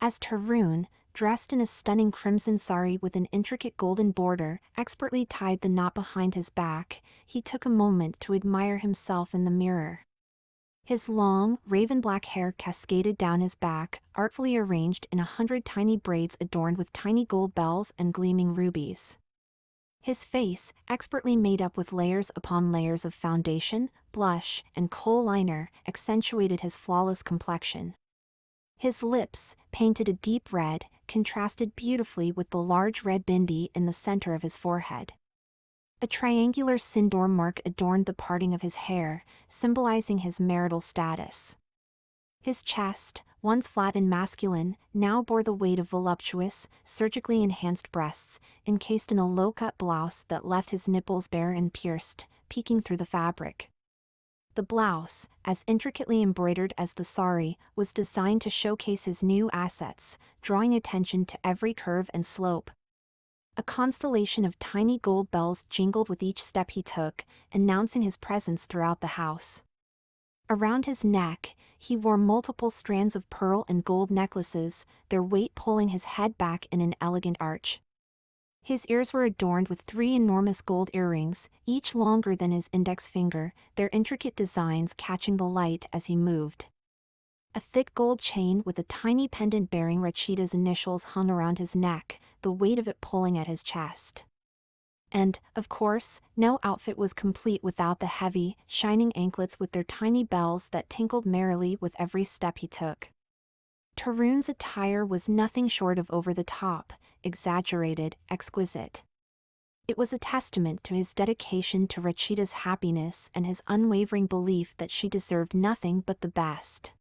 As Tarun, dressed in a stunning crimson sari with an intricate golden border, expertly tied the knot behind his back, he took a moment to admire himself in the mirror. His long, raven-black hair cascaded down his back, artfully arranged in 100 tiny braids adorned with tiny gold bells and gleaming rubies. His face, expertly made up with layers upon layers of foundation, blush, and kohl liner, accentuated his flawless complexion. His lips, painted a deep red, contrasted beautifully with the large red bindi in the center of his forehead. A triangular sindoor mark adorned the parting of his hair, symbolizing his marital status. His chest, once flat and masculine, now bore the weight of voluptuous, surgically enhanced breasts, encased in a low-cut blouse that left his nipples bare and pierced, peeking through the fabric. The blouse, as intricately embroidered as the sari, was designed to showcase his new assets, drawing attention to every curve and slope. A constellation of tiny gold bells jingled with each step he took, announcing his presence throughout the house. Around his neck, he wore multiple strands of pearl and gold necklaces, their weight pulling his head back in an elegant arch. His ears were adorned with 3 enormous gold earrings, each longer than his index finger, their intricate designs catching the light as he moved. A thick gold chain with a tiny pendant bearing Rachita's initials hung around his neck, the weight of it pulling at his chest. And, of course, no outfit was complete without the heavy, shining anklets with their tiny bells that tinkled merrily with every step he took. Tarun's attire was nothing short of over-the-top, exaggerated, exquisite. It was a testament to his dedication to Rachita's happiness and his unwavering belief that she deserved nothing but the best.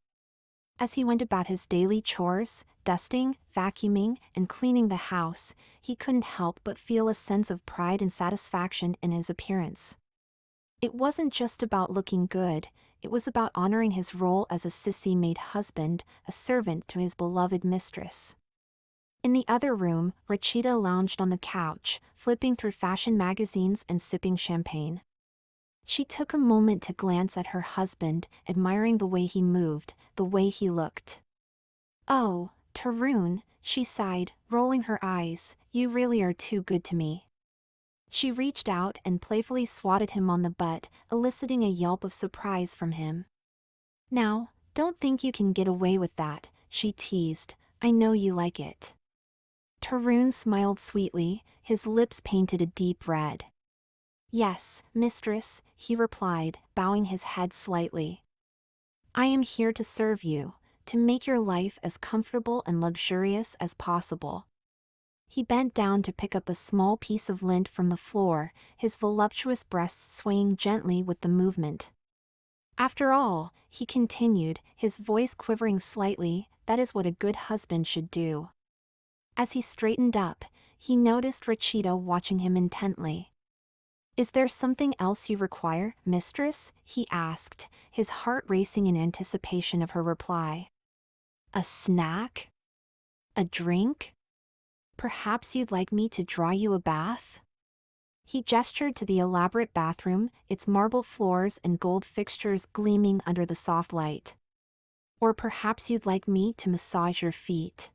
As he went about his daily chores, dusting, vacuuming, and cleaning the house, he couldn't help but feel a sense of pride and satisfaction in his appearance. It wasn't just about looking good, it was about honoring his role as a sissy-maid husband, a servant to his beloved mistress. In the other room, Rachita lounged on the couch, flipping through fashion magazines and sipping champagne. She took a moment to glance at her husband, admiring the way he moved, the way he looked. "Oh, Tarun," she sighed, rolling her eyes, "you really are too good to me." She reached out and playfully swatted him on the butt, eliciting a yelp of surprise from him. "Now, don't think you can get away with that," she teased, "I know you like it." Tarun smiled sweetly, his lips painted a deep red. "Yes, mistress," he replied, bowing his head slightly. "I am here to serve you, to make your life as comfortable and luxurious as possible." He bent down to pick up a small piece of lint from the floor, his voluptuous breasts swaying gently with the movement. "After all," he continued, his voice quivering slightly, "that is what a good husband should do." As he straightened up, he noticed Rachita watching him intently. "Is there something else you require, mistress?" he asked, his heart racing in anticipation of her reply. "A snack? A drink? Perhaps you'd like me to draw you a bath?" He gestured to the elaborate bathroom, its marble floors and gold fixtures gleaming under the soft light. "Or perhaps you'd like me to massage your feet?"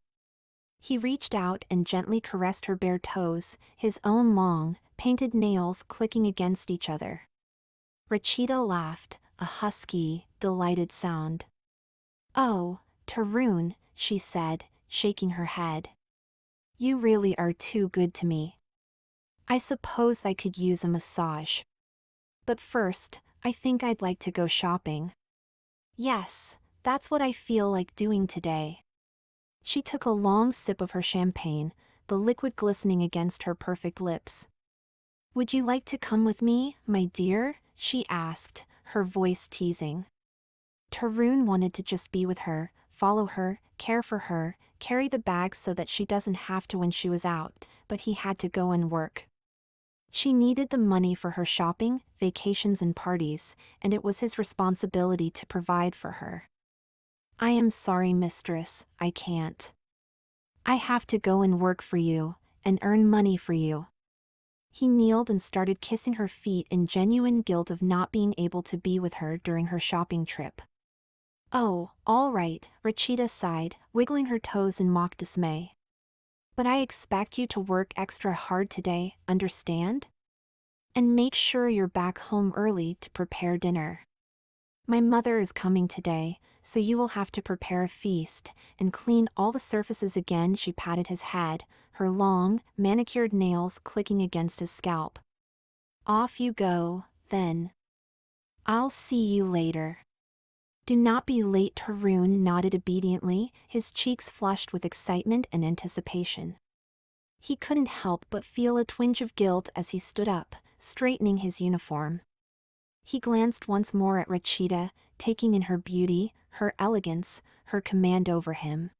He reached out and gently caressed her bare toes, his own long, painted nails clicking against each other. Rachita laughed, a husky, delighted sound. "Oh, Tarun," she said, shaking her head. "You really are too good to me. I suppose I could use a massage. But first, I think I'd like to go shopping." "Yes, that's what I feel like doing today." She took a long sip of her champagne, the liquid glistening against her perfect lips. "Would you like to come with me, my dear?" she asked, her voice teasing. Tarun wanted to just be with her, follow her, care for her, carry the bags so that she doesn't have to when she was out, but he had to go and work. She needed the money for her shopping, vacations and parties, and it was his responsibility to provide for her. "I am sorry, mistress, I can't. I have to go and work for you, and earn money for you." He kneeled and started kissing her feet in genuine guilt of not being able to be with her during her shopping trip. Oh, all right, Rachita sighed, wiggling her toes in mock dismay. But I expect you to work extra hard today, understand? And make sure you're back home early to prepare dinner. My mother is coming today, so you will have to prepare a feast, and clean all the surfaces again. She patted his head, her long, manicured nails clicking against his scalp. Off you go, then. I'll see you later. Do not be late. Tarun nodded obediently, his cheeks flushed with excitement and anticipation. He couldn't help but feel a twinge of guilt as he stood up, straightening his uniform. He glanced once more at Rachita, taking in her beauty, her elegance, her command over him.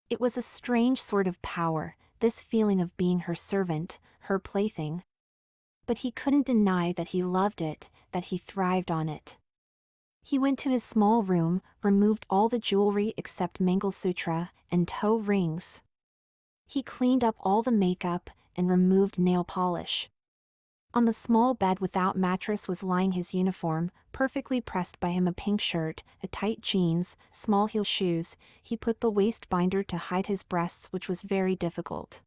It was a strange sort of power, this feeling of being her servant, her plaything. But he couldn't deny that he loved it, that he thrived on it. He went to his small room, removed all the jewelry except Mangalsutra and toe rings. He cleaned up all the makeup and removed nail polish. On the small bed without mattress was lying his uniform, perfectly pressed by him, a pink shirt, a tight jeans, small heel shoes. He put the waist binder to hide his breasts, which was very difficult.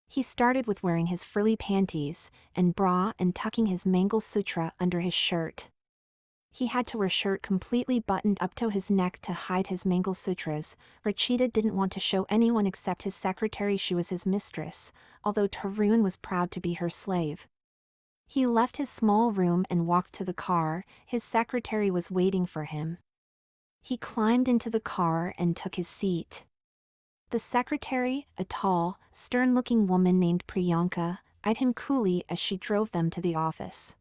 He started with wearing his frilly panties and bra and tucking his Mangalsutra under his shirt. He had to wear shirt completely buttoned up to his neck to hide his Mangalsutras. Rachita didn't want to show anyone except his secretary she was his mistress, although Tarun was proud to be her slave. He left his small room and walked to the car. His secretary was waiting for him. He climbed into the car and took his seat. The secretary, a tall, stern-looking woman named Priyanka, eyed him coolly as she drove them to the office.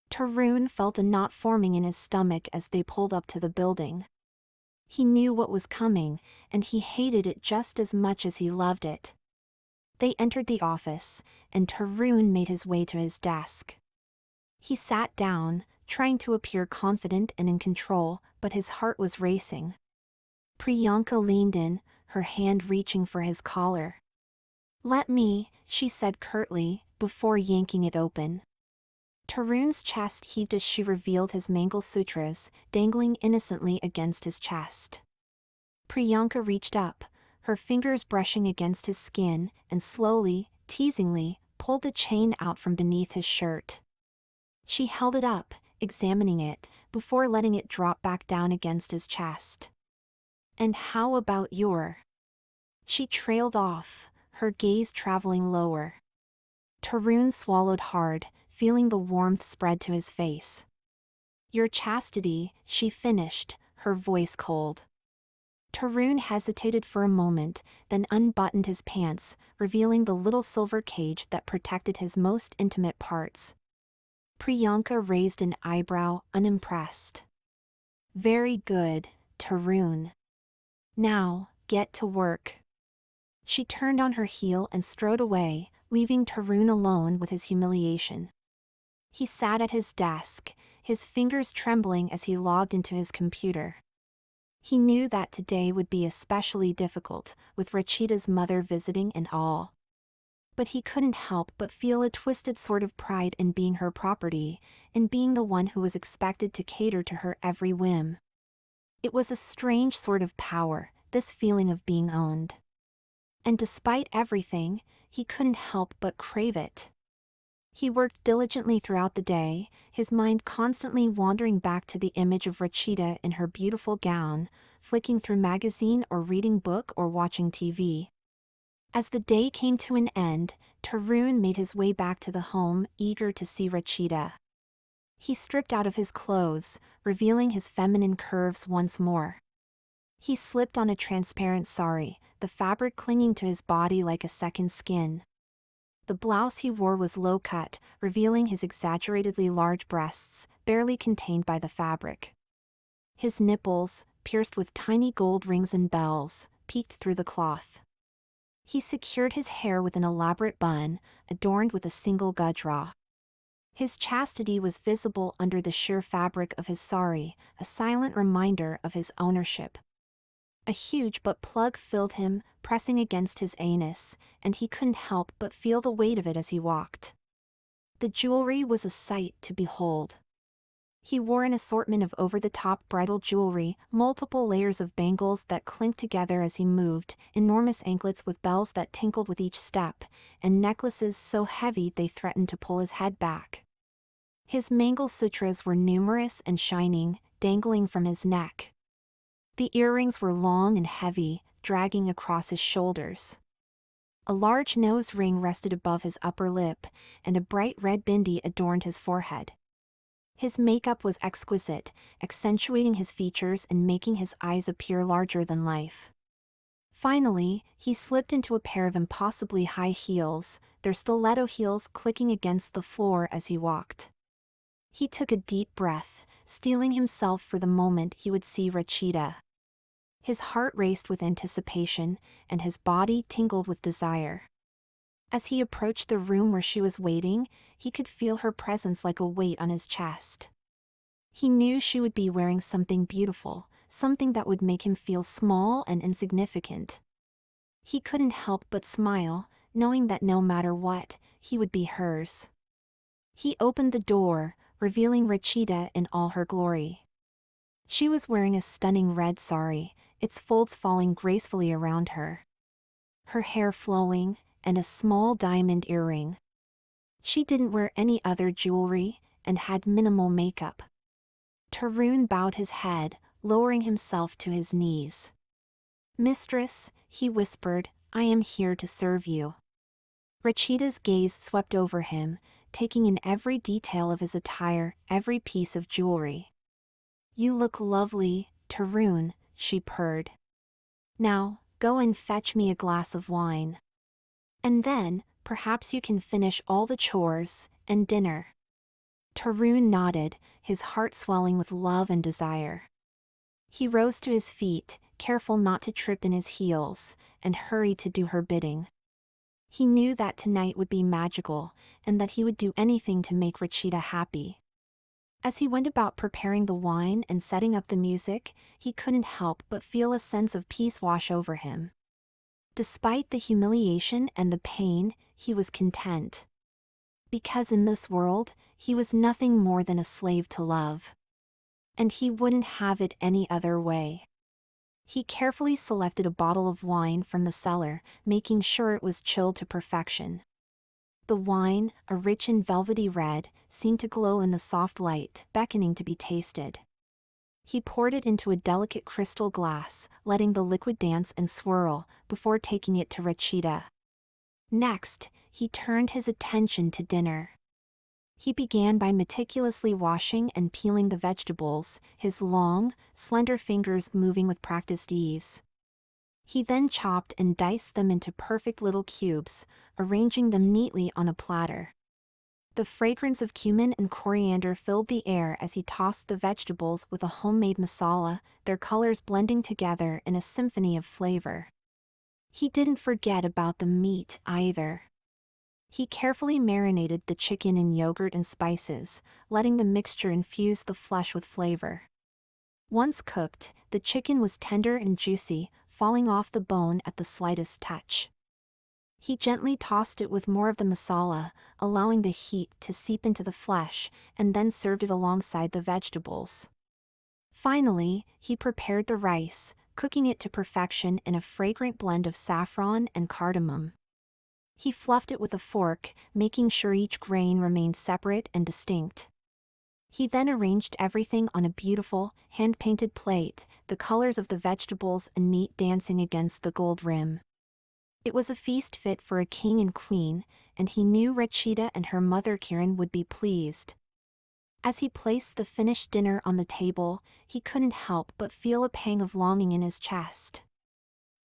Tarun felt a knot forming in his stomach as they pulled up to the building. He knew what was coming, and he hated it just as much as he loved it. They entered the office, and Tarun made his way to his desk. He sat down, trying to appear confident and in control, but his heart was racing. Priyanka leaned in, her hand reaching for his collar. "Let me," she said curtly, before yanking it open. Tarun's chest heaved as she revealed his Mangalsutras, dangling innocently against his chest. Priyanka reached up, her fingers brushing against his skin, and slowly, teasingly, pulled the chain out from beneath his shirt. She held it up, examining it, before letting it drop back down against his chest. "And how about your?" She trailed off, her gaze traveling lower. Tarun swallowed hard, feeling the warmth spread to his face. "Your chastity," she finished, her voice cold. Tarun hesitated for a moment, then unbuttoned his pants, revealing the little silver cage that protected his most intimate parts. Priyanka raised an eyebrow, unimpressed. "Very good, Tarun. Now, get to work." She turned on her heel and strode away, leaving Tarun alone with his humiliation. He sat at his desk, his fingers trembling as he logged into his computer. He knew that today would be especially difficult, with Rachita's mother visiting and all. But he couldn't help but feel a twisted sort of pride in being her property, in being the one who was expected to cater to her every whim. It was a strange sort of power, this feeling of being owned. And despite everything, he couldn't help but crave it. He worked diligently throughout the day, his mind constantly wandering back to the image of Rachita in her beautiful gown, flicking through magazine or reading book or watching TV. As the day came to an end, Tarun made his way back to the home, eager to see Rachita. He stripped out of his clothes, revealing his feminine curves once more. He slipped on a transparent sari, the fabric clinging to his body like a second skin. The blouse he wore was low-cut, revealing his exaggeratedly large breasts, barely contained by the fabric. His nipples, pierced with tiny gold rings and bells, peeked through the cloth. He secured his hair with an elaborate bun, adorned with a single gajra. His chastity was visible under the sheer fabric of his sari, a silent reminder of his ownership. A huge butt plug filled him, pressing against his anus, and he couldn't help but feel the weight of it as he walked. The jewelry was a sight to behold. He wore an assortment of over-the-top bridal jewelry, multiple layers of bangles that clinked together as he moved, enormous anklets with bells that tinkled with each step, and necklaces so heavy they threatened to pull his head back. His Mangal-sutras were numerous and shining, dangling from his neck. The earrings were long and heavy, dragging across his shoulders. A large nose ring rested above his upper lip, and a bright red bindi adorned his forehead. His makeup was exquisite, accentuating his features and making his eyes appear larger than life. Finally, he slipped into a pair of impossibly high heels, their stiletto heels clicking against the floor as he walked. He took a deep breath, steeling himself for the moment he would see Rachita. His heart raced with anticipation, and his body tingled with desire. As he approached the room where she was waiting, he could feel her presence like a weight on his chest. He knew she would be wearing something beautiful, something that would make him feel small and insignificant. He couldn't help but smile, knowing that no matter what, he would be hers. He opened the door, revealing Rachita in all her glory. She was wearing a stunning red sari, its folds falling gracefully around her. Her hair flowing, and a small diamond earring. She didn't wear any other jewelry, and had minimal makeup. Tarun bowed his head, lowering himself to his knees. "Mistress," he whispered, "I am here to serve you." Rachita's gaze swept over him, taking in every detail of his attire, every piece of jewelry. "You look lovely, Tarun," she purred. "Now, go and fetch me a glass of wine. And then, perhaps you can finish all the chores, and dinner." Tarun nodded, his heart swelling with love and desire. He rose to his feet, careful not to trip in his heels, and hurried to do her bidding. He knew that tonight would be magical, and that he would do anything to make Rachita happy. As he went about preparing the wine and setting up the music, he couldn't help but feel a sense of peace wash over him. Despite the humiliation and the pain, he was content. Because in this world, he was nothing more than a slave to love. And he wouldn't have it any other way. He carefully selected a bottle of wine from the cellar, making sure it was chilled to perfection. The wine, a rich and velvety red, seemed to glow in the soft light, beckoning to be tasted. He poured it into a delicate crystal glass, letting the liquid dance and swirl, before taking it to Rachita. Next, he turned his attention to dinner. He began by meticulously washing and peeling the vegetables, his long, slender fingers moving with practiced ease. He then chopped and diced them into perfect little cubes, arranging them neatly on a platter. The fragrance of cumin and coriander filled the air as he tossed the vegetables with a homemade masala, their colors blending together in a symphony of flavor. He didn't forget about the meat either. He carefully marinated the chicken in yogurt and spices, letting the mixture infuse the flesh with flavor. Once cooked, the chicken was tender and juicy, falling off the bone at the slightest touch. He gently tossed it with more of the masala, allowing the heat to seep into the flesh, and then served it alongside the vegetables. Finally, he prepared the rice, cooking it to perfection in a fragrant blend of saffron and cardamom. He fluffed it with a fork, making sure each grain remained separate and distinct. He then arranged everything on a beautiful, hand-painted plate, the colors of the vegetables and meat dancing against the gold rim. It was a feast fit for a king and queen, and he knew Rachita and her mother Kiran would be pleased. As he placed the finished dinner on the table, he couldn't help but feel a pang of longing in his chest.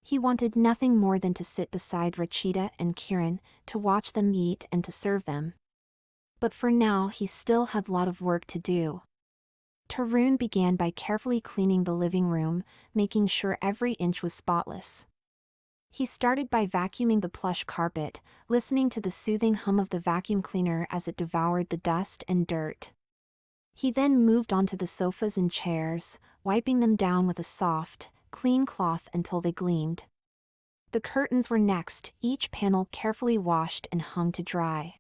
He wanted nothing more than to sit beside Rachita and Kiran, to watch them eat and to serve them. But for now he still had a lot of work to do. Tarun began by carefully cleaning the living room, making sure every inch was spotless. He started by vacuuming the plush carpet, listening to the soothing hum of the vacuum cleaner as it devoured the dust and dirt. He then moved on to the sofas and chairs, wiping them down with a soft, clean cloth until they gleamed. The curtains were next, each panel carefully washed and hung to dry.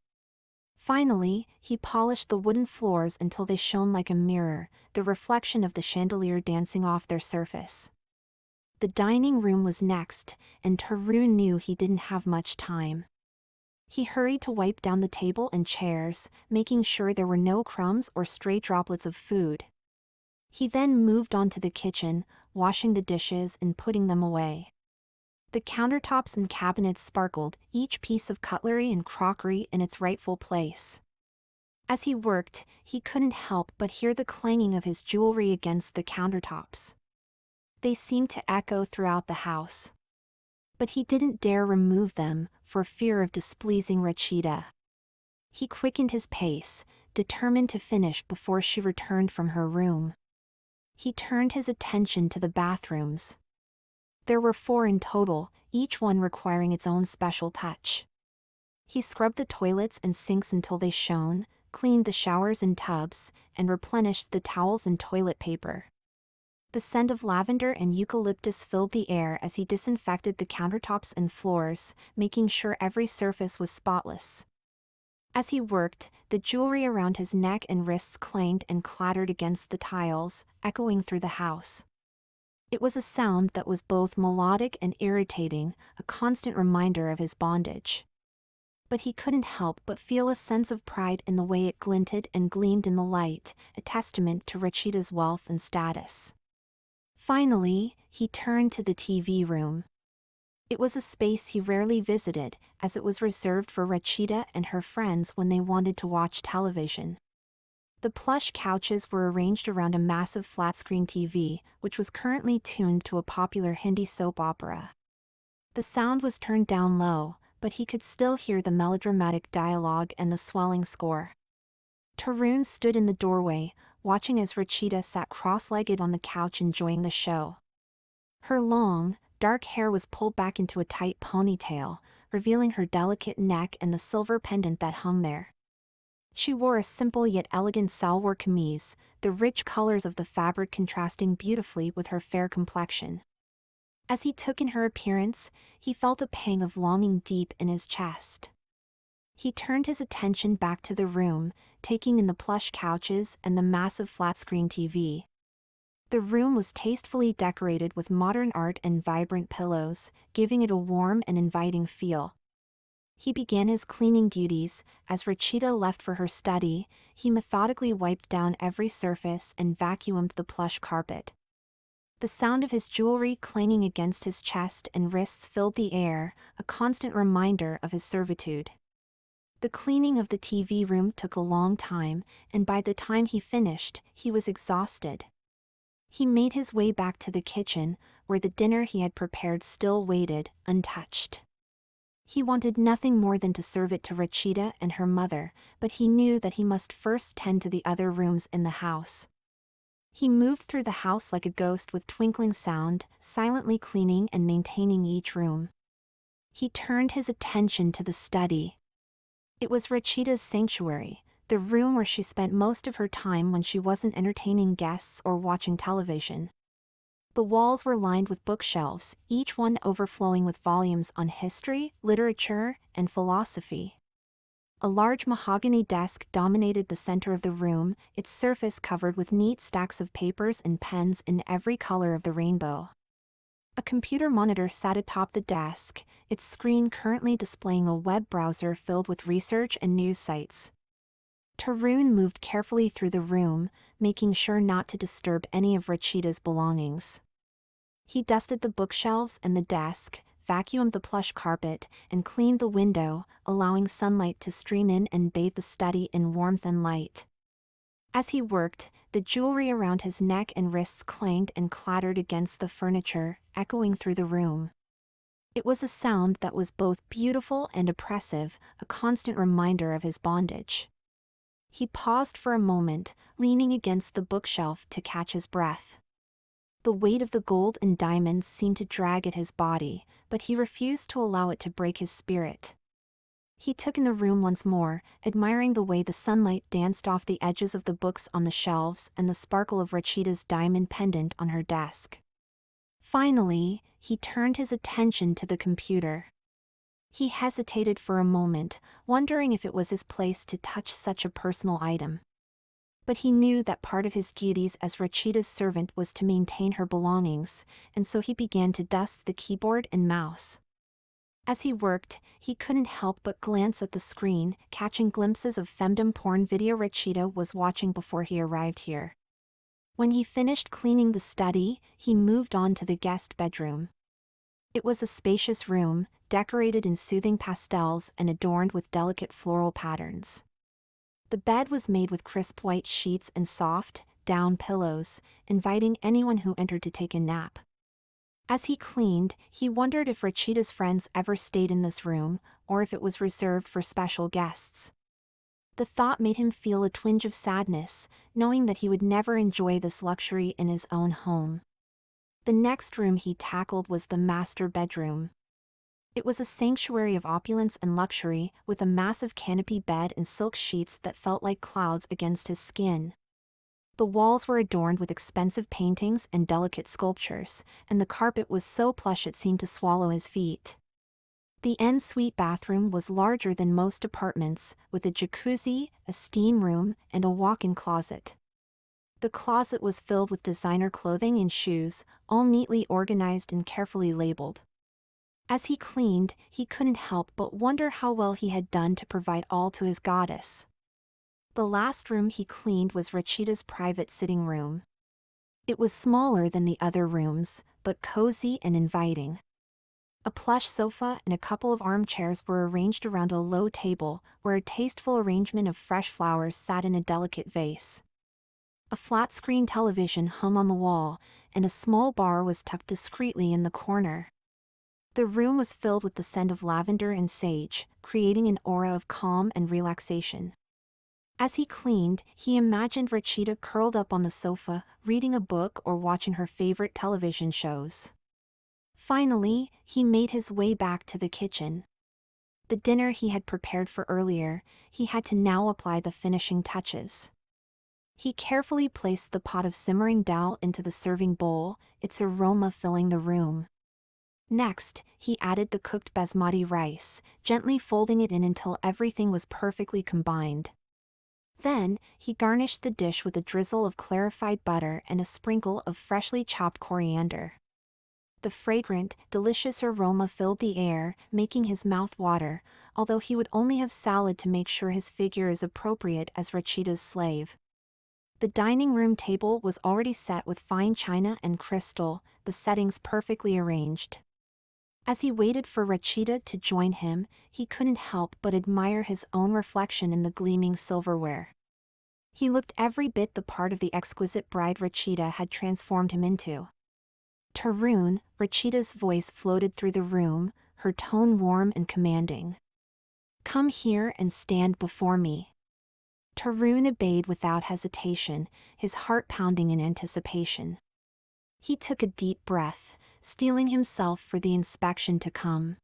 Finally, he polished the wooden floors until they shone like a mirror, the reflection of the chandelier dancing off their surface. The dining room was next, and Tarun knew he didn't have much time. He hurried to wipe down the table and chairs, making sure there were no crumbs or stray droplets of food. He then moved on to the kitchen, washing the dishes and putting them away. The countertops and cabinets sparkled, each piece of cutlery and crockery in its rightful place. As he worked, he couldn't help but hear the clanging of his jewelry against the countertops. They seemed to echo throughout the house. But he didn't dare remove them, for fear of displeasing Rachida. He quickened his pace, determined to finish before she returned from her room. He turned his attention to the bathrooms. There were 4 in total, each one requiring its own special touch. He scrubbed the toilets and sinks until they shone, cleaned the showers and tubs, and replenished the towels and toilet paper. The scent of lavender and eucalyptus filled the air as he disinfected the countertops and floors, making sure every surface was spotless. As he worked, the jewelry around his neck and wrists clanged and clattered against the tiles, echoing through the house. It was a sound that was both melodic and irritating, a constant reminder of his bondage. But he couldn't help but feel a sense of pride in the way it glinted and gleamed in the light, a testament to Rachida's wealth and status. Finally, he turned to the TV room. It was a space he rarely visited, as it was reserved for Rachida and her friends when they wanted to watch television. The plush couches were arranged around a massive flat-screen TV, which was currently tuned to a popular Hindi soap opera. The sound was turned down low, but he could still hear the melodramatic dialogue and the swelling score. Tarun stood in the doorway, watching as Rachida sat cross-legged on the couch enjoying the show. Her long, dark hair was pulled back into a tight ponytail, revealing her delicate neck and the silver pendant that hung there. She wore a simple yet elegant salwar kameez, the rich colors of the fabric contrasting beautifully with her fair complexion. As he took in her appearance, he felt a pang of longing deep in his chest. He turned his attention back to the room, taking in the plush couches and the massive flat-screen TV. The room was tastefully decorated with modern art and vibrant pillows, giving it a warm and inviting feel. He began his cleaning duties. As Rachida left for her study, he methodically wiped down every surface and vacuumed the plush carpet. The sound of his jewelry clanging against his chest and wrists filled the air, a constant reminder of his servitude. The cleaning of the TV room took a long time, and by the time he finished, he was exhausted. He made his way back to the kitchen, where the dinner he had prepared still waited, untouched. He wanted nothing more than to serve it to Rachida and her mother, but he knew that he must first tend to the other rooms in the house. He moved through the house like a ghost with twinkling sound, silently cleaning and maintaining each room. He turned his attention to the study. It was Rachida's sanctuary, the room where she spent most of her time when she wasn't entertaining guests or watching television. The walls were lined with bookshelves, each one overflowing with volumes on history, literature, and philosophy. A large mahogany desk dominated the center of the room, its surface covered with neat stacks of papers and pens in every color of the rainbow. A computer monitor sat atop the desk, its screen currently displaying a web browser filled with research and news sites. Tarun moved carefully through the room, making sure not to disturb any of Rachida's belongings. He dusted the bookshelves and the desk, vacuumed the plush carpet, and cleaned the window, allowing sunlight to stream in and bathe the study in warmth and light. As he worked, the jewelry around his neck and wrists clanged and clattered against the furniture, echoing through the room. It was a sound that was both beautiful and oppressive, a constant reminder of his bondage. He paused for a moment, leaning against the bookshelf to catch his breath. The weight of the gold and diamonds seemed to drag at his body, but he refused to allow it to break his spirit. He took in the room once more, admiring the way the sunlight danced off the edges of the books on the shelves and the sparkle of Rachida's diamond pendant on her desk. Finally, he turned his attention to the computer. He hesitated for a moment, wondering if it was his place to touch such a personal item. But he knew that part of his duties as Rachita's servant was to maintain her belongings, and so he began to dust the keyboard and mouse. As he worked, he couldn't help but glance at the screen, catching glimpses of femdom porn video Rachita was watching before he arrived here. When he finished cleaning the study, he moved on to the guest bedroom. It was a spacious room, decorated in soothing pastels and adorned with delicate floral patterns. The bed was made with crisp white sheets and soft, down pillows, inviting anyone who entered to take a nap. As he cleaned, he wondered if Rachita's friends ever stayed in this room, or if it was reserved for special guests. The thought made him feel a twinge of sadness, knowing that he would never enjoy this luxury in his own home. The next room he tackled was the master bedroom. It was a sanctuary of opulence and luxury, with a massive canopy bed and silk sheets that felt like clouds against his skin. The walls were adorned with expensive paintings and delicate sculptures, and the carpet was so plush it seemed to swallow his feet. The ensuite bathroom was larger than most apartments, with a jacuzzi, a steam room, and a walk-in closet. The closet was filled with designer clothing and shoes, all neatly organized and carefully labeled. As he cleaned, he couldn't help but wonder how well he had done to provide all to his goddess. The last room he cleaned was Rachita's private sitting room. It was smaller than the other rooms, but cozy and inviting. A plush sofa and a couple of armchairs were arranged around a low table, where a tasteful arrangement of fresh flowers sat in a delicate vase. A flat-screen television hung on the wall, and a small bar was tucked discreetly in the corner. The room was filled with the scent of lavender and sage, creating an aura of calm and relaxation. As he cleaned, he imagined Rachita curled up on the sofa, reading a book or watching her favorite television shows. Finally, he made his way back to the kitchen. The dinner he had prepared for earlier, he had to now apply the finishing touches. He carefully placed the pot of simmering dal into the serving bowl, its aroma filling the room. Next, he added the cooked basmati rice, gently folding it in until everything was perfectly combined. Then, he garnished the dish with a drizzle of clarified butter and a sprinkle of freshly chopped coriander. The fragrant, delicious aroma filled the air, making his mouth water, although he would only have salad to make sure his figure is appropriate as Rachita's slave. The dining room table was already set with fine china and crystal, the settings perfectly arranged. As he waited for Rachita to join him, he couldn't help but admire his own reflection in the gleaming silverware. He looked every bit the part of the exquisite bride Rachita had transformed him into. Tarun, Rachita's voice floated through the room, her tone warm and commanding. "Come here and stand before me." Tarun obeyed without hesitation, his heart pounding in anticipation. He took a deep breath, steeling himself for the inspection to come.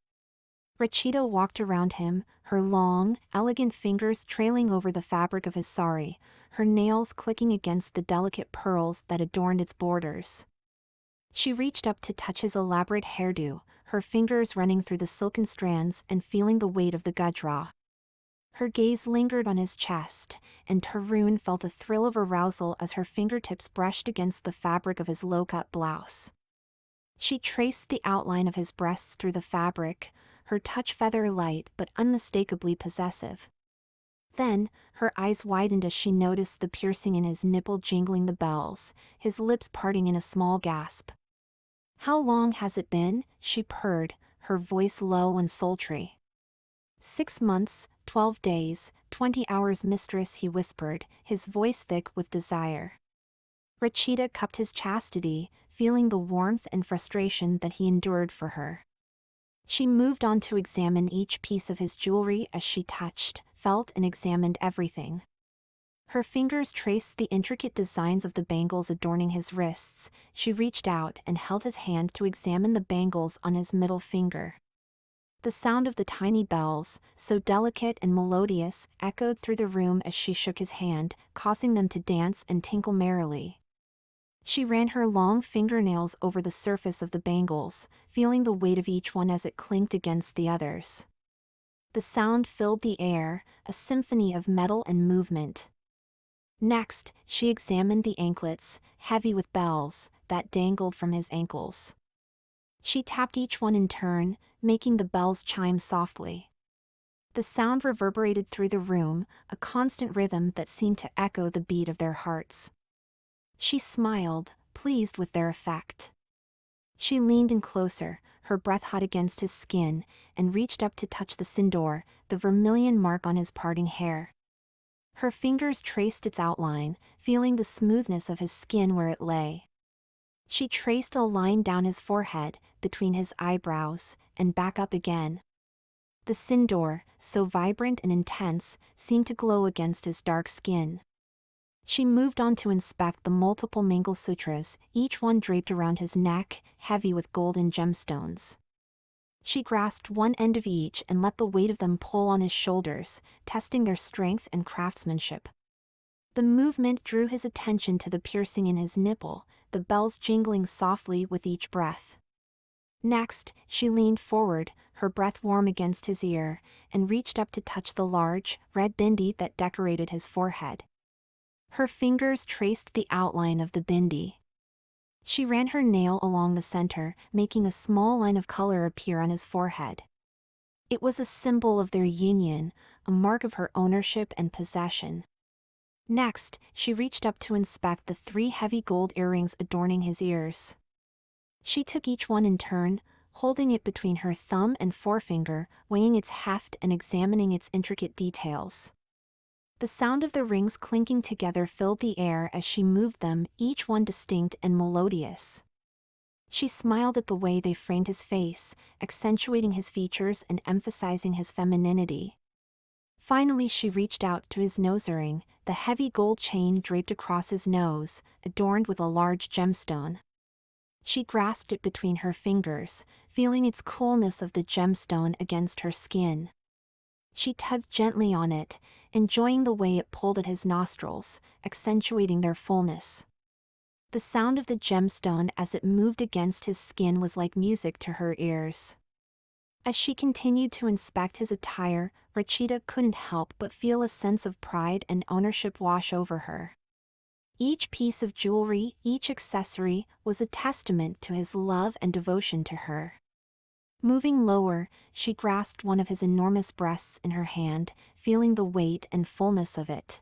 Rachita walked around him, her long, elegant fingers trailing over the fabric of his sari, her nails clicking against the delicate pearls that adorned its borders. She reached up to touch his elaborate hairdo, her fingers running through the silken strands and feeling the weight of the gajra. Her gaze lingered on his chest, and Tarun felt a thrill of arousal as her fingertips brushed against the fabric of his low-cut blouse. She traced the outline of his breasts through the fabric, her touch feather-light but unmistakably possessive. Then, her eyes widened as she noticed the piercing in his nipple jingling the bells, his lips parting in a small gasp. "How long has it been?" she purred, her voice low and sultry. 6 months, 12 days, 20 hours, mistress, he whispered, his voice thick with desire. Rachita cupped his chastity, feeling the warmth and frustration that he endured for her. She moved on to examine each piece of his jewelry as she touched, felt and examined everything. Her fingers traced the intricate designs of the bangles adorning his wrists. She reached out and held his hand to examine the bangles on his middle finger. The sound of the tiny bells, so delicate and melodious, echoed through the room as she shook his hand, causing them to dance and tinkle merrily. She ran her long fingernails over the surface of the bangles, feeling the weight of each one as it clinked against the others. The sound filled the air, a symphony of metal and movement. Next, she examined the anklets, heavy with bells, that dangled from his ankles. She tapped each one in turn, making the bells chime softly. The sound reverberated through the room, a constant rhythm that seemed to echo the beat of their hearts. She smiled, pleased with their effect. She leaned in closer, her breath hot against his skin, and reached up to touch the sindoor, the vermilion mark on his parting hair. Her fingers traced its outline, feeling the smoothness of his skin where it lay. She traced a line down his forehead, between his eyebrows, and back up again. The sindoor, so vibrant and intense, seemed to glow against his dark skin. She moved on to inspect the multiple Mangalsutras, each one draped around his neck, heavy with golden gemstones. She grasped one end of each and let the weight of them pull on his shoulders, testing their strength and craftsmanship. The movement drew his attention to the piercing in his nipple, the bells jingling softly with each breath. Next, she leaned forward, her breath warm against his ear, and reached up to touch the large, red bindi that decorated his forehead. Her fingers traced the outline of the bindi. She ran her nail along the center, making a small line of color appear on his forehead. It was a symbol of their union, a mark of her ownership and possession. Next, she reached up to inspect the 3 heavy gold earrings adorning his ears. She took each one in turn, holding it between her thumb and forefinger, weighing its heft and examining its intricate details. The sound of the rings clinking together filled the air as she moved them, each one distinct and melodious. She smiled at the way they framed his face, accentuating his features and emphasizing his femininity. Finally, she reached out to his nose ring, the heavy gold chain draped across his nose, adorned with a large gemstone. She grasped it between her fingers, feeling its coolness of the gemstone against her skin. She tugged gently on it, enjoying the way it pulled at his nostrils, accentuating their fullness. The sound of the gemstone as it moved against his skin was like music to her ears. As she continued to inspect his attire, Rachita couldn't help but feel a sense of pride and ownership wash over her. Each piece of jewelry, each accessory, was a testament to his love and devotion to her. Moving lower, she grasped one of his enormous breasts in her hand, feeling the weight and fullness of it.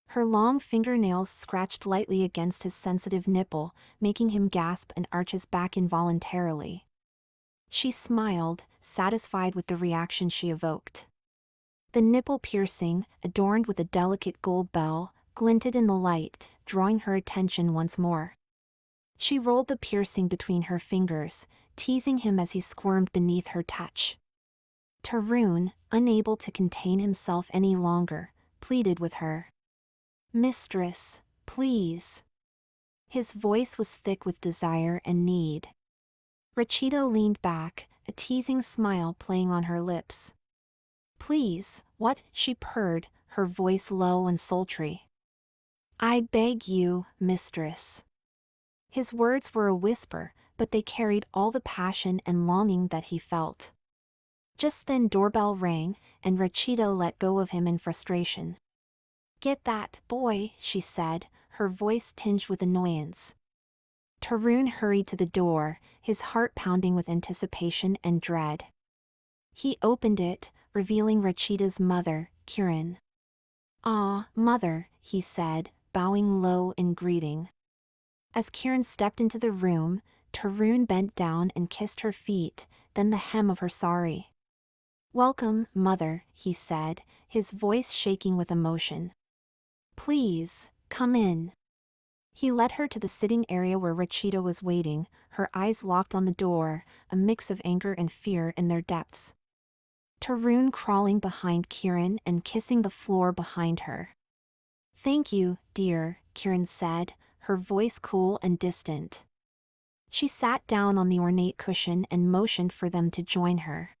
Her long fingernails scratched lightly against his sensitive nipple, making him gasp and arch his back involuntarily. She smiled, satisfied with the reaction she evoked. The nipple piercing, adorned with a delicate gold bell, glinted in the light, drawing her attention once more. She rolled the piercing between her fingers, teasing him as he squirmed beneath her touch. Tarun, unable to contain himself any longer, pleaded with her. "Mistress, please." His voice was thick with desire and need. Rachita leaned back, a teasing smile playing on her lips. "Please, what?" she purred, her voice low and sultry. "I beg you, mistress." His words were a whisper, but they carried all the passion and longing that he felt. Just then doorbell rang, and Rachita let go of him in frustration. "Get that, boy," she said, her voice tinged with annoyance. Tarun hurried to the door, his heart pounding with anticipation and dread. He opened it, revealing Rachita's mother, Kiran. "Ah, mother," he said, bowing low in greeting. As Kiran stepped into the room, Tarun bent down and kissed her feet, then the hem of her sari. "Welcome, mother," he said, his voice shaking with emotion. "Please, come in." He led her to the sitting area where Rachita was waiting, her eyes locked on the door, a mix of anger and fear in their depths. Tarun crawling behind Kiran and kissing the floor behind her. "Thank you, dear," Kiran said, her voice cool and distant. She sat down on the ornate cushion and motioned for them to join her.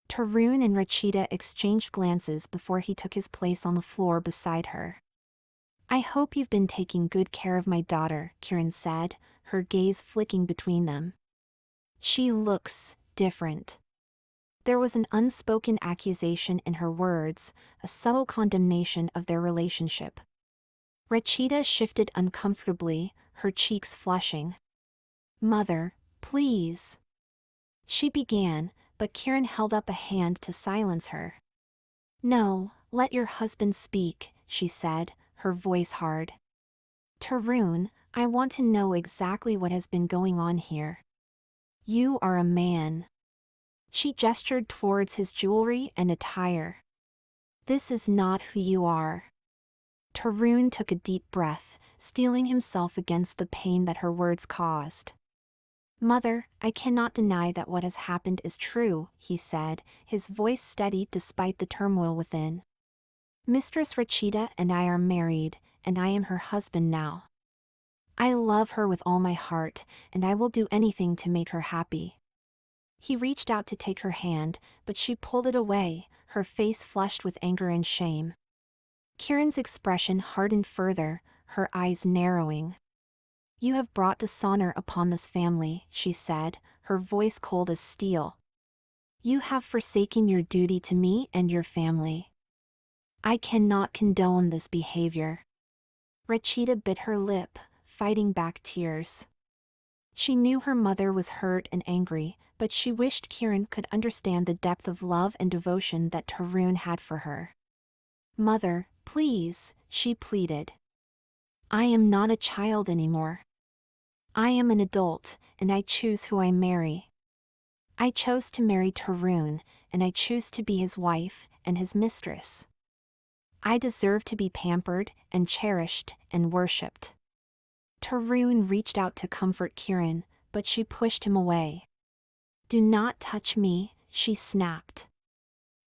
Tarun and Rachita exchanged glances before he took his place on the floor beside her. "I hope you've been taking good care of my daughter," Kiran said, her gaze flicking between them. "She looks different." There was an unspoken accusation in her words, a subtle condemnation of their relationship. Rachida shifted uncomfortably, her cheeks flushing. "Mother, please," she began, but Kieran held up a hand to silence her. "No, let your husband speak," she said, her voice hard. "Tarun, I want to know exactly what has been going on here. You are a man." She gestured towards his jewelry and attire. "This is not who you are." Tarun took a deep breath, steeling himself against the pain that her words caused. "Mother, I cannot deny that what has happened is true," he said, his voice steady despite the turmoil within. "Mistress Rachida and I are married, and I am her husband now. I love her with all my heart, and I will do anything to make her happy." He reached out to take her hand, but she pulled it away, her face flushed with anger and shame. Kieran's expression hardened further, her eyes narrowing. "You have brought dishonor upon this family," she said, her voice cold as steel. "You have forsaken your duty to me and your family. I cannot condone this behavior." Rachida bit her lip, fighting back tears. She knew her mother was hurt and angry, but she wished Kieran could understand the depth of love and devotion that Tarun had for her. "Mother, please," she pleaded. "I am not a child anymore. I am an adult, and I choose who I marry. I chose to marry Tarun, and I choose to be his wife and his mistress. I deserve to be pampered and cherished and worshipped." Tarun reached out to comfort Kieran, but she pushed him away. "Do not touch me," she snapped.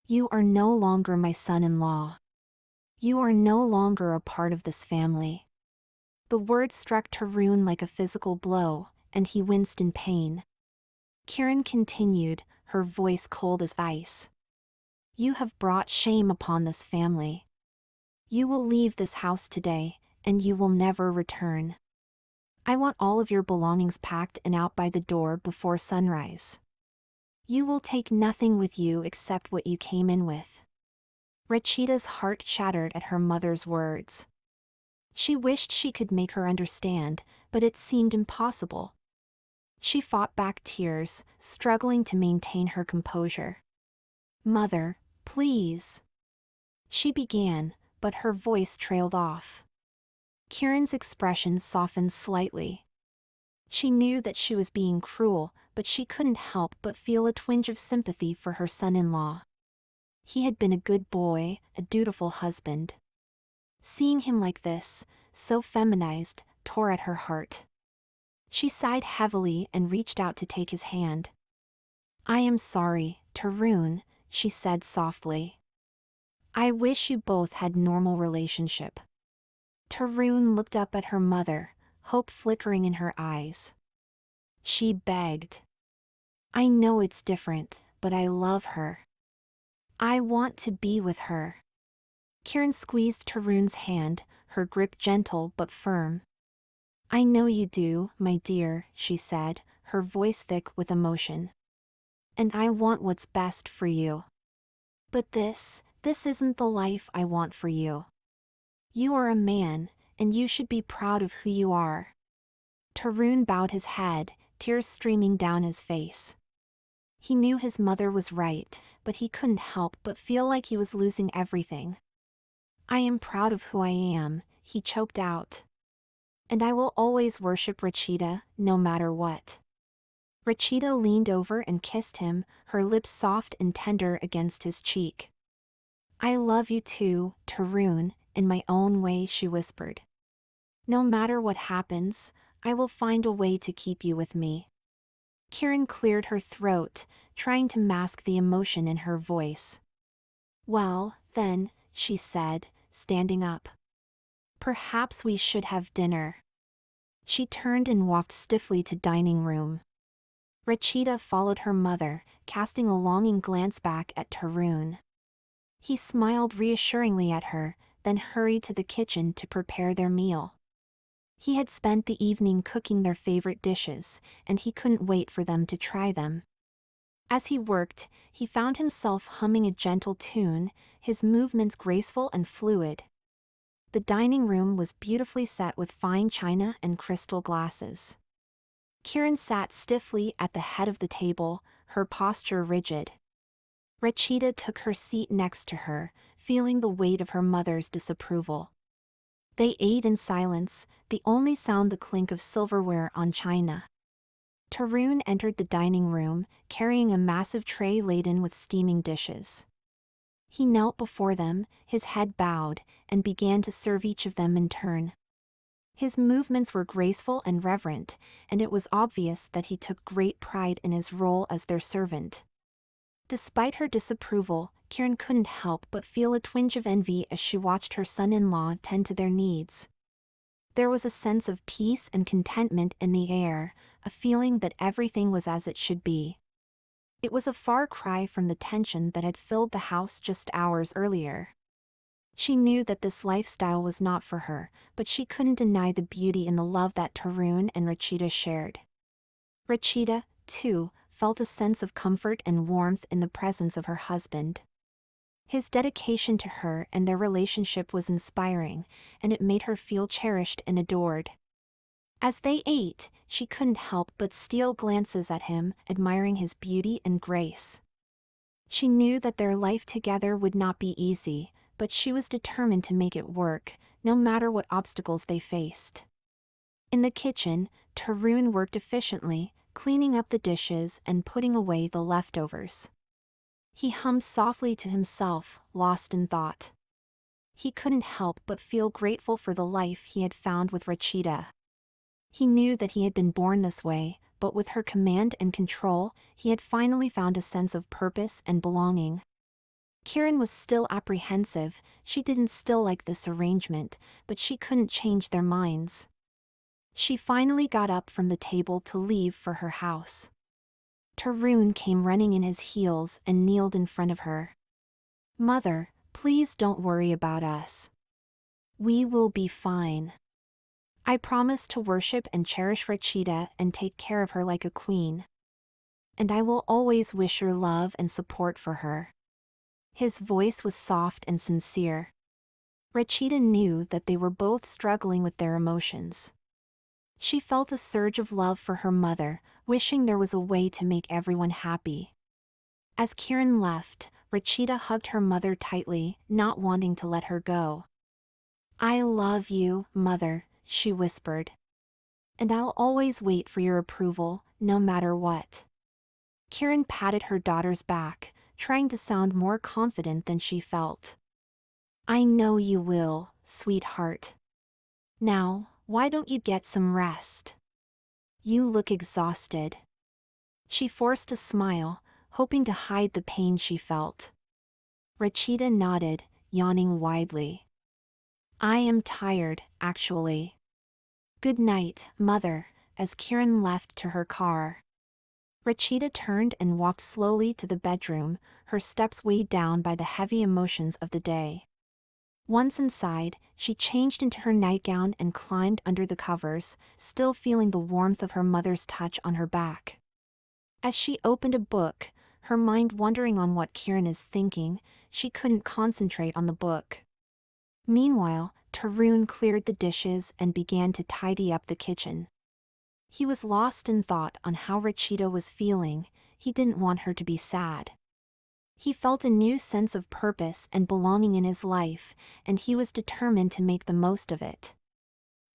"You are no longer my son-in-law. You are no longer a part of this family." The words struck Tarun like a physical blow, and he winced in pain. Kieran continued, her voice cold as ice. "You have brought shame upon this family. You will leave this house today, and you will never return. I want all of your belongings packed and out by the door before sunrise. You will take nothing with you except what you came in with." Rachida's heart shattered at her mother's words. She wished she could make her understand, but it seemed impossible. She fought back tears, struggling to maintain her composure. "Mother, please," she began, but her voice trailed off. Kieran's expression softened slightly. She knew that she was being cruel, but she couldn't help but feel a twinge of sympathy for her son-in-law. He had been a good boy, a dutiful husband. Seeing him like this, so feminized, tore at her heart. She sighed heavily and reached out to take his hand. "I am sorry, Tarun," she said softly. "I wish you both had normal relationship." Tarun looked up at her mother, hope flickering in her eyes. She begged. "I know it's different, but I love her. I want to be with her." Kieran squeezed Tarun's hand, her grip gentle but firm. "I know you do, my dear," she said, her voice thick with emotion. "And I want what's best for you. But this isn't the life I want for you. You are a man, and you should be proud of who you are." Tarun bowed his head, tears streaming down his face. He knew his mother was right, but he couldn't help but feel like he was losing everything. "I am proud of who I am," he choked out. "And I will always worship Rachida, no matter what." Rachida leaned over and kissed him, her lips soft and tender against his cheek. "I love you too, Tarun, in my own way," she whispered. "No matter what happens, I will find a way to keep you with me." Kieran cleared her throat, trying to mask the emotion in her voice. "Well, then," she said, standing up. "Perhaps we should have dinner." She turned and walked stiffly to dining room. Rachida followed her mother, casting a longing glance back at Tarun. He smiled reassuringly at her, then hurried to the kitchen to prepare their meal. He had spent the evening cooking their favorite dishes, and he couldn't wait for them to try them. As he worked, he found himself humming a gentle tune, his movements graceful and fluid. The dining room was beautifully set with fine china and crystal glasses. Kieran sat stiffly at the head of the table, her posture rigid. Rachida took her seat next to her, feeling the weight of her mother's disapproval. They ate in silence, the only sound the clink of silverware on china. Tarun entered the dining room, carrying a massive tray laden with steaming dishes. He knelt before them, his head bowed, and began to serve each of them in turn. His movements were graceful and reverent, and it was obvious that he took great pride in his role as their servant. Despite her disapproval, Kieran couldn't help but feel a twinge of envy as she watched her son-in-law tend to their needs. There was a sense of peace and contentment in the air, a feeling that everything was as it should be. It was a far cry from the tension that had filled the house just hours earlier. She knew that this lifestyle was not for her, but she couldn't deny the beauty in the love that Tarun and Rachida shared. Rachida, too, felt a sense of comfort and warmth in the presence of her husband. His dedication to her and their relationship was inspiring, and it made her feel cherished and adored. As they ate, she couldn't help but steal glances at him, admiring his beauty and grace. She knew that their life together would not be easy, but she was determined to make it work, no matter what obstacles they faced. In the kitchen, Tarun worked efficiently, cleaning up the dishes and putting away the leftovers. He hummed softly to himself, lost in thought. He couldn't help but feel grateful for the life he had found with Rachida. He knew that he had been born this way, but with her command and control, he had finally found a sense of purpose and belonging. Kieran was still apprehensive. She didn't still like this arrangement, but she couldn't change their minds. She finally got up from the table to leave for her house. Tarun came running in his heels and kneeled in front of her. "Mother, please don't worry about us. We will be fine. I promise to worship and cherish Rachida and take care of her like a queen. And I will always wish your love and support for her." His voice was soft and sincere. Rachida knew that they were both struggling with their emotions. She felt a surge of love for her mother, wishing there was a way to make everyone happy. As Kieran left, Rachida hugged her mother tightly, not wanting to let her go. "I love you, Mother," she whispered. "And I'll always wait for your approval, no matter what." Kieran patted her daughter's back, trying to sound more confident than she felt. "I know you will, sweetheart. Now, why don't you get some rest? You look exhausted." She forced a smile, hoping to hide the pain she felt. Rachida nodded, yawning widely. "I am tired, actually. Good night, Mother," as Kieran left to her car. Rachida turned and walked slowly to the bedroom, her steps weighed down by the heavy emotions of the day. Once inside, she changed into her nightgown and climbed under the covers, still feeling the warmth of her mother's touch on her back. As she opened a book, her mind wandering on what Kieran is thinking, she couldn't concentrate on the book. Meanwhile, Tarun cleared the dishes and began to tidy up the kitchen. He was lost in thought on how Rachida was feeling. He didn't want her to be sad. He felt a new sense of purpose and belonging in his life, and he was determined to make the most of it.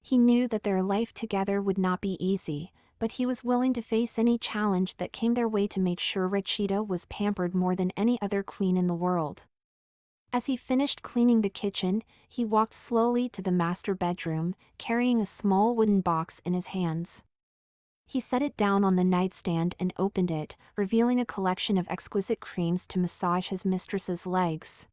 He knew that their life together would not be easy, but he was willing to face any challenge that came their way to make sure Rachida was pampered more than any other queen in the world. As he finished cleaning the kitchen, he walked slowly to the master bedroom, carrying a small wooden box in his hands. He set it down on the nightstand and opened it, revealing a collection of exquisite creams to massage his mistress's legs.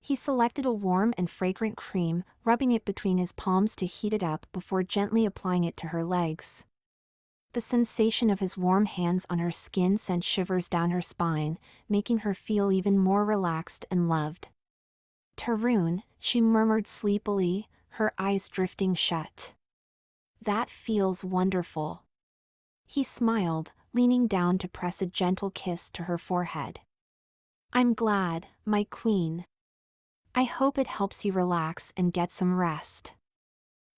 He selected a warm and fragrant cream, rubbing it between his palms to heat it up before gently applying it to her legs. The sensation of his warm hands on her skin sent shivers down her spine, making her feel even more relaxed and loved. "Tarun," she murmured sleepily, her eyes drifting shut. "That feels wonderful." He smiled, leaning down to press a gentle kiss to her forehead. "I'm glad, my queen. I hope it helps you relax and get some rest."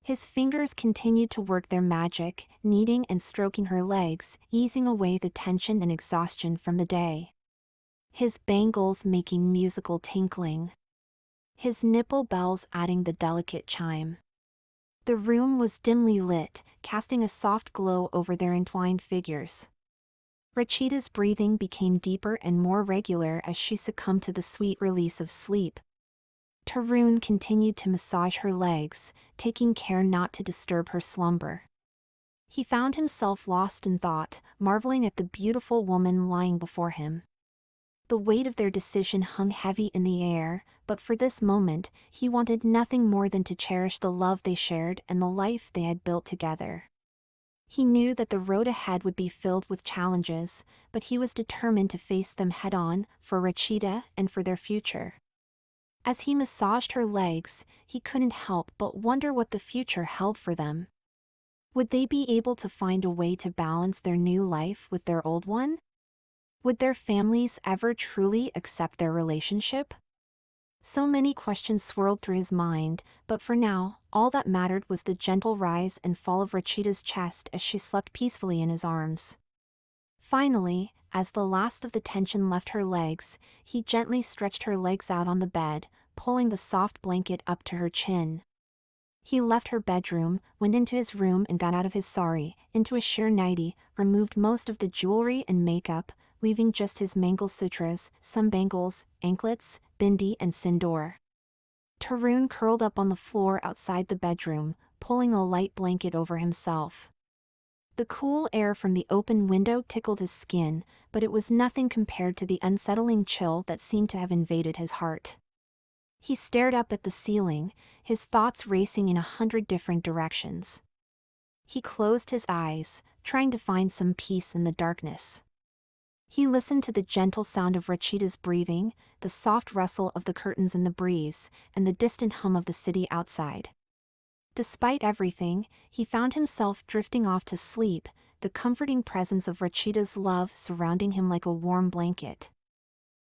His fingers continued to work their magic, kneading and stroking her legs, easing away the tension and exhaustion from the day. His bangles making musical tinkling. His nipple bells adding the delicate chime. The room was dimly lit, casting a soft glow over their entwined figures. Rachita's breathing became deeper and more regular as she succumbed to the sweet release of sleep. Tarun continued to massage her legs, taking care not to disturb her slumber. He found himself lost in thought, marveling at the beautiful woman lying before him. The weight of their decision hung heavy in the air, but for this moment, he wanted nothing more than to cherish the love they shared and the life they had built together. He knew that the road ahead would be filled with challenges, but he was determined to face them head-on, for Rachita and for their future. As he massaged her legs, he couldn't help but wonder what the future held for them. Would they be able to find a way to balance their new life with their old one? Would their families ever truly accept their relationship? So many questions swirled through his mind, but for now, all that mattered was the gentle rise and fall of Rachita's chest as she slept peacefully in his arms. Finally, as the last of the tension left her legs, he gently stretched her legs out on the bed, pulling the soft blanket up to her chin. He left her bedroom, went into his room and got out of his sari, into a sheer nightie, removed most of the jewelry and makeup, leaving just his Mangal Sutras, some bangles, anklets, bindi and sindoor. Tarun curled up on the floor outside the bedroom, pulling a light blanket over himself. The cool air from the open window tickled his skin, but it was nothing compared to the unsettling chill that seemed to have invaded his heart. He stared up at the ceiling, his thoughts racing in 100 different directions. He closed his eyes, trying to find some peace in the darkness. He listened to the gentle sound of Rachita's breathing, the soft rustle of the curtains in the breeze, and the distant hum of the city outside. Despite everything, he found himself drifting off to sleep, the comforting presence of Rachita's love surrounding him like a warm blanket.